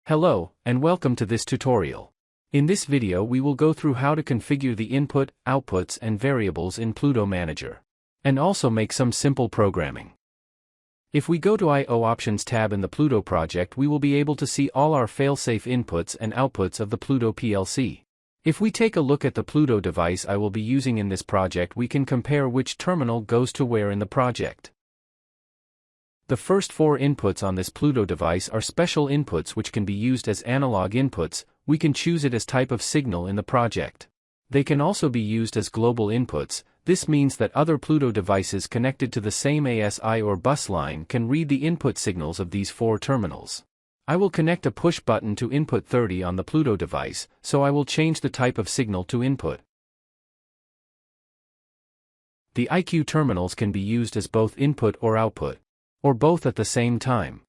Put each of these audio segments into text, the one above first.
Hello, and welcome to this tutorial. In this video we will go through how to configure the input, outputs and variables in Pluto Manager. And also make some simple programming. If we go to I/O Options tab in the Pluto project, we will be able to see all our failsafe inputs and outputs of the Pluto PLC. If we take a look at the Pluto device I will be using in this project, we can compare which terminal goes to where in the project. The first four inputs on this Pluto device are special inputs which can be used as analog inputs. We can choose it as type of signal in the project. They can also be used as global inputs. This means that other Pluto devices connected to the same ASI or bus line can read the input signals of these four terminals. I will connect a push button to input 30 on the Pluto device, so I will change the type of signal to input. The IQ terminals can be used as both input or output, or both at the same time.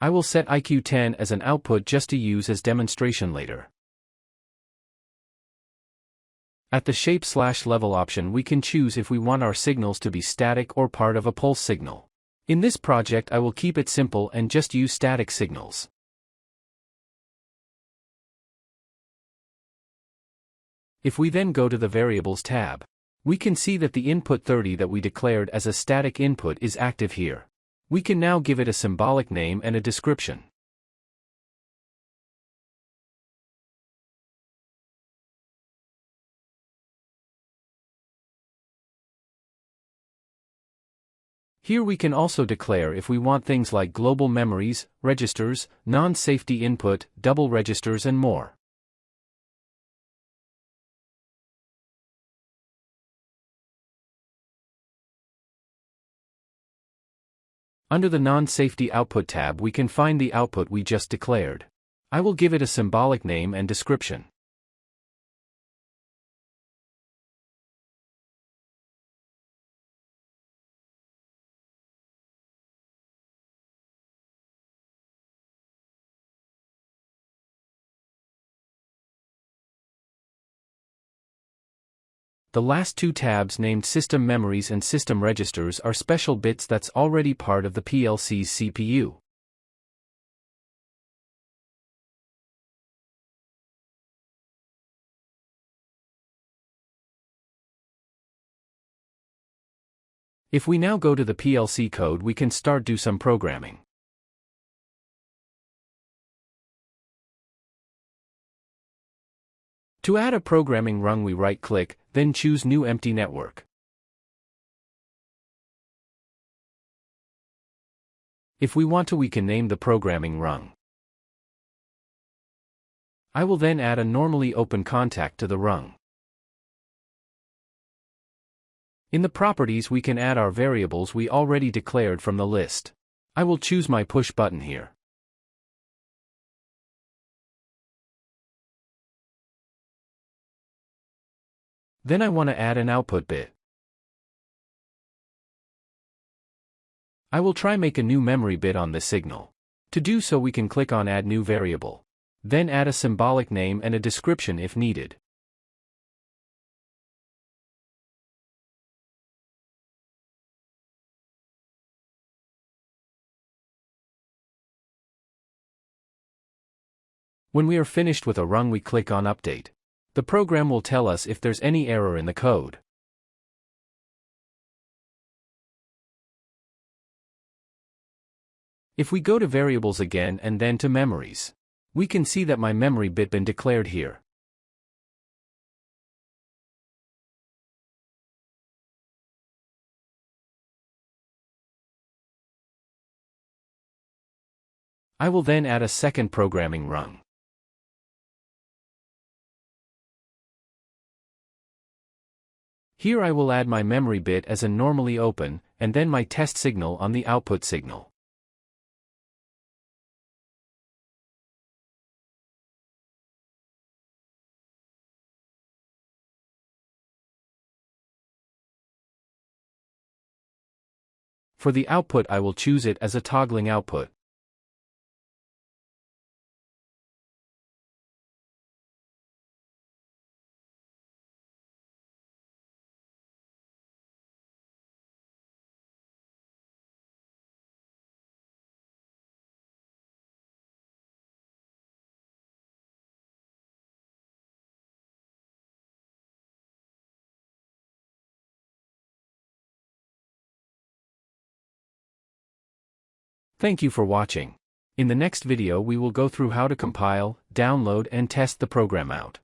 I will set IQ 10 as an output just to use as demonstration later. At the shape/level option we can choose if we want our signals to be static or part of a pulse signal. In this project I will keep it simple and just use static signals. If we then go to the Variables tab, we can see that the input 30 that we declared as a static input is active here. We can now give it a symbolic name and a description. Here we can also declare if we want things like global memories, registers, non-safety input, double registers and more. Under the non-safety output tab we can find the output we just declared. I will give it a symbolic name and description. The last two tabs named System Memories and System Registers are special bits that's already part of the PLC's CPU. If we now go to the PLC code we can start do some programming. To add a programming rung we right-click, then choose New Empty Network. If we want to we can name the programming rung. I will then add a normally open contact to the rung. In the properties we can add our variables we already declared from the list. I will choose my push button here. Then I want to add an output bit. I will try make a new memory bit on this signal. To do so we can click on Add New Variable. Then add a symbolic name and a description if needed. When we are finished with a rung we click on Update. The program will tell us if there's any error in the code. If we go to Variables again and then to Memories, we can see that my memory bit been declared here. I will then add a second programming rung. Here I will add my memory bit as a normally open, and then my test signal on the output signal. For the output I will choose it as a toggling output. Thank you for watching. In the next video we will go through how to compile, download and test the program out.